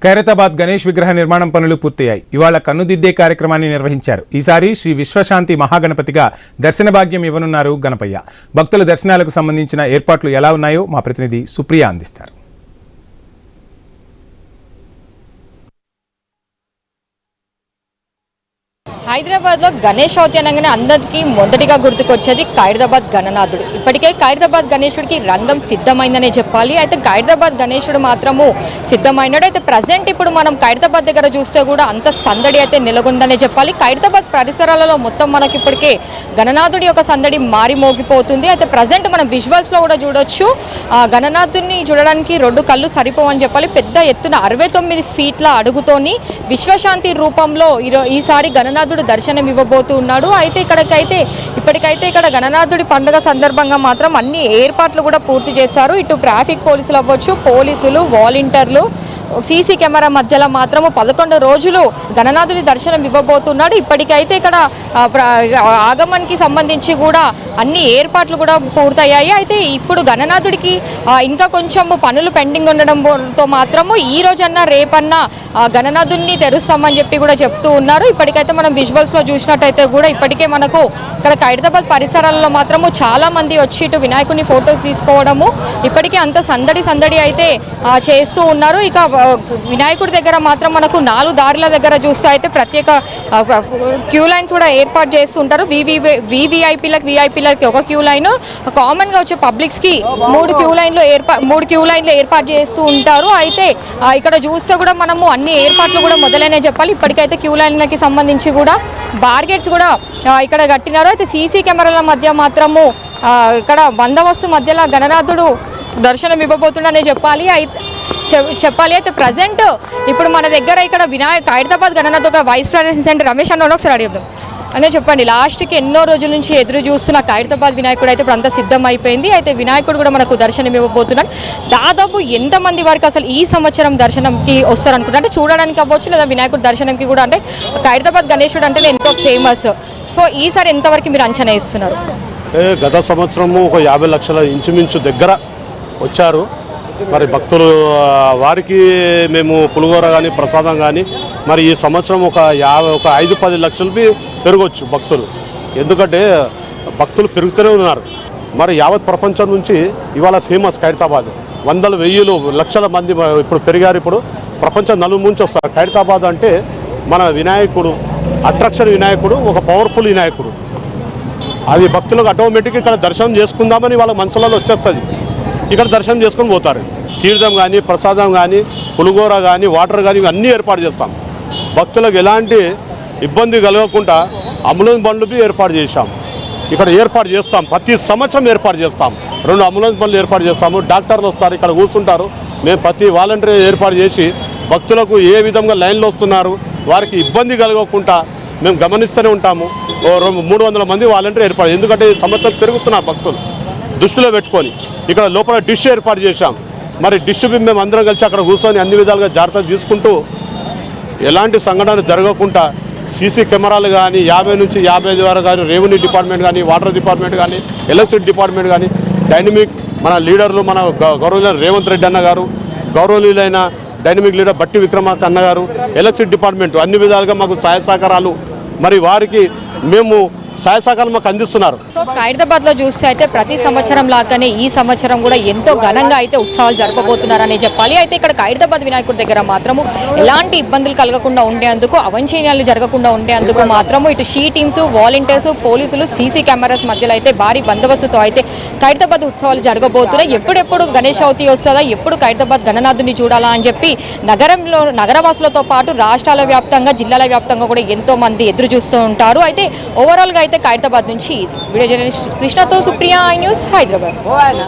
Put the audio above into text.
ఖైరతాబాద్ గణేష్ విగ్రహ నిర్మాణం పనులు పూర్తయ్యాయి. ఇవాళ కన్నుదిద్దే కార్యక్రమాన్ని నిర్వహించారు. ఈసారి శ్రీ విశ్వశాంతి మహాగణపతిగా దర్శన భాగ్యం ఇవ్వనున్నారు గణపయ్య. భక్తుల దర్శనాలకు సంబంధించిన ఏర్పాట్లు ఎలా ఉన్నాయో మా ప్రతినిధి సుప్రియ అందిస్తారు. హైదరాబాద్లో గణేష్ చవితి అనగానే అందరికీ మొదటిగా గుర్తుకొచ్చేది ఖైరతాబాద్ గణనాథుడు. ఇప్పటికే ఖైరతాబాద్ గణేశుడికి రంగం సిద్ధమైందనే చెప్పాలి. అయితే ఖైరతాబాద్ గణేశుడు మాత్రము సిద్ధమైనాడు. అయితే ప్రజెంట్ ఇప్పుడు మనం ఖైరతాబాద్ దగ్గర చూస్తే కూడా అంత సందడి అయితే నెలకొందనే చెప్పాలి. ఖైరతాబాద్ పరిసరాలలో మొత్తం మనకి ఇప్పటికే గణనాథుడి యొక్క సందడి మారి మోగిపోతుంది. అయితే ప్రజెంట్ మనం విజువల్స్లో కూడా చూడొచ్చు. గణనాథుడిని చూడడానికి 2 కళ్ళు సరిపోవని చెప్పాలి. పెద్ద ఎత్తున 69 ఫీట్ల అడుగుతోని విశ్వశాంతి రూపంలో ఈసారి గణనాథుడు దర్శనం ఇవ్వబోతూ ఉన్నాడు. అయితే ఇప్పటికైతే ఇక్కడ గణనాథుడి పండుగ సందర్భంగా మాత్రం అన్ని ఏర్పాట్లు కూడా పూర్తి చేశారు. ఇటు ట్రాఫిక్ పోలీసులు అవ్వచ్చు, పోలీసులు, వాలంటీర్లు, సీసీ కెమెరా మధ్యలో మాత్రము 11 రోజులు గణనాథుడి దర్శనం ఇవ్వబోతున్నాడు. ఇప్పటికైతే ఇక్కడ ఆగమన్కి సంబంధించి కూడా అన్ని ఏర్పాట్లు కూడా పూర్తయ్యాయి. అయితే ఇప్పుడు గణనాథుడికి ఇంకా కొంచెం పనులు పెండింగ్ ఉండడంతో మాత్రము ఈ రోజన్నా రేపన్నా గణనాథుడిని తెరుస్తామని చెప్పి కూడా చెప్తూ ఉన్నారు. ఇప్పటికైతే మనం విజువల్స్లో చూసినట్టయితే కూడా ఇప్పటికే మనకు ఇక్కడ ఖైరతాబాద్ పరిసరాల్లో మాత్రము చాలామంది వచ్చి ఇటు వినాయకుడిని ఫొటోస్ తీసుకోవడము ఇప్పటికే అంత సందడి అయితే చేస్తూ ఉన్నారు. ఇక వినాయకుడి దగ్గర మాత్రం మనకు 4 దారుల దగ్గర చూస్తే అయితే ప్రత్యేక క్యూ లైన్స్ కూడా ఏర్పాటు చేస్తూ ఉంటారు. వీవీఐపీలకి ఒక క్యూ లైన్, కామన్గా వచ్చే పబ్లిక్స్కి 3 క్యూ లైన్లు ఏర్పాటు చేస్తూ ఉంటారు. అయితే ఇక్కడ చూస్తే కూడా మనము అన్ని ఏర్పాట్లు కూడా మొదలైన చెప్పాలి. ఇప్పటికైతే క్యూ లైన్లకి సంబంధించి కూడా బార్గెట్స్ కూడా ఇక్కడ కట్టినారు. అయితే సీసీ కెమెరాల మధ్య మాత్రము ఇక్కడ బందోబస్తు మధ్యలో గణనాథుడు దర్శనం ఇవ్వబోతుండనే చెప్పాలి. అయితే ప్రజెంట్ ఇప్పుడు మన దగ్గర ఇక్కడ ఖైరతాబాద్ గణనాథుడు వైస్ ప్రెసిడెంట్ రమేష్ అన్న ఒకసారి అడుగుదాం అనే చెప్పండి. లాస్ట్కి ఎన్నో రోజుల నుంచి ఎదురు చూస్తున్న ఖైరతాబాద్ వినాయకుడు అయితే ఇప్పుడు అంతా సిద్ధం అయిపోయింది. అయితే వినాయకుడు కూడా మనకు దర్శనం ఇవ్వబోతున్నాడు. దాదాపు ఎంతమంది వరకు అసలు ఈ సంవత్సరం దర్శనంకి వస్తారు అనుకుంటారు? అంటే చూడడానికి అవ్వచ్చు, లేదా వినాయకుడు దర్శనంకి కూడా. అంటే ఖైరతాబాద్ గణేశుడు అంటే ఎంతో ఫేమస్. సో ఈసారి ఎంతవరకు మీరు అంచనా ఇస్తున్నారు? గత సంవత్సరము ఒక 50 లక్షల ఇంచుమించు దగ్గర వచ్చారు. మరి భక్తులు వారికి మేము పులిహోర కానీ ప్రసాదం కానీ మరి ఈ సంవత్సరం ఒక 5-10 లక్షలకి పెరగవచ్చు భక్తులు. ఎందుకంటే భక్తులు పెరుగుతూనే ఉన్నారు. మరి యావత్ ప్రపంచం నుంచి ఇవాళ ఫేమస్ ఖైరతాబాద్. 100,000 లక్షల మంది ఇప్పుడు పెరిగారు. ఇప్పుడు ప్రపంచం నలుమూంచి వస్తారు. ఖైరతాబాద్ అంటే మన వినాయకుడు, అట్రాక్షన్ వినాయకుడు, ఒక పవర్ఫుల్ వినాయకుడు. అది భక్తులకు ఆటోమేటిక్గా ఇక్కడ దర్శనం చేసుకుందామని వాళ్ళ మనసులలో వచ్చేస్తుంది. ఇక్కడ దర్శనం చేసుకొని పోతారు. తీర్థం కానీ, ప్రసాదం కానీ, పులిహోర కానీ, వాటర్ కానీ అన్నీ ఏర్పాటు చేస్తాం. భక్తులకు ఎలాంటి ఇబ్బంది కలగకుండా అంబులెన్స్ బండ్లు ఏర్పాటు చేశాం. ఇక్కడ ఏర్పాటు చేస్తాం. ప్రతి సంవత్సరం ఏర్పాటు చేస్తాం. 2 అంబులెన్స్ బండ్లు ఏర్పాటు చేస్తాము. డాక్టర్లు వస్తారు, ఇక్కడ కూర్చుంటారు. మేము ప్రతి వాలంటీర్ ఏర్పాటు చేసి భక్తులకు ఏ విధంగా లైన్లో వస్తున్నారు వారికి ఇబ్బంది కలగకుండా మేము గమనిస్తూనే ఉంటాము. 300 మంది వాలంటీర్ ఏర్పాటు. ఎందుకంటే ఈ సంవత్సరం పెరుగుతున్నారు భక్తులు దృష్టిలో పెట్టుకొని ఇక్కడ లోపల డిష్ ఏర్పాటు చేశాం. మరి డిష్ మేము అందరం కలిసి అక్కడ కూర్చొని అన్ని విధాలుగా జాగ్రత్తలు తీసుకుంటూ ఎలాంటి సంఘటన జరగకుండా సీసీ కెమెరాలు కానీ 50 నుంచి 55 వరకు కానీ, రెవెన్యూ డిపార్ట్మెంట్ కానీ, వాటర్ డిపార్ట్మెంట్ కానీ, ఎలక్ట్రిసిటీ డిపార్ట్మెంట్ కానీ, డైనమిక్ మన లీడర్లు మన గౌరవనీయులైన రేవంత్ రెడ్డి అన్న గారు, గౌరవనీయులైన డైనమిక్ లీడర్ బట్టి విక్రమార్క అన్న గారు, ఎలక్ట్రిసిటీ డిపార్ట్మెంట్ అన్ని విధాలుగా మాకు సహాయ సహకారాలు మరి వారికి మేము సహాయ సహకారం మాకు అందిస్తున్నారు. సో ఖైరతాబాద్లో చూస్తే అయితే ప్రతి సంవత్సరం లాగానే ఈ సంవత్సరం కూడా ఎంతో ఘనంగా అయితే ఉత్సవాలు జరపబోతున్నారని చెప్పాలి. అయితే ఇక్కడ ఖైరతాబాద్ వినాయకుడి దగ్గర మాత్రము ఎలాంటి ఇబ్బందులు కలగకుండా ఉండేందుకు, అవంచనీయాలు జరగకుండా ఉండేందుకు మాత్రము ఇటు షీ టీమ్స్, వాలంటీర్స్, పోలీసులు, సీసీ కెమెరాస్ మధ్యలో అయితే భారీ బందోబస్తుతో అయితే ఖైరతాబాద్ ఉత్సవాలు జరగబోతున్నాయి. ఎప్పుడెప్పుడు గణేష్ చవితి వస్తుందా, ఎప్పుడు ఖైరతాబాద్ గణనాథుని చూడాలా అని చెప్పి నగరవాసులతో పాటు రాష్ట్రాల వ్యాప్తంగా, జిల్లాల వ్యాప్తంగా కూడా ఎంతో మంది ఎదురు చూస్తూ ఉంటారు. అయితే ఓవరాల్గా అయితే ఖైరతాబాద్ నుంచి వీడియో జర్నలిస్ట్ కృష్ణతో సుప్రియ, ఐ న్యూస్, హైదరాబాద్.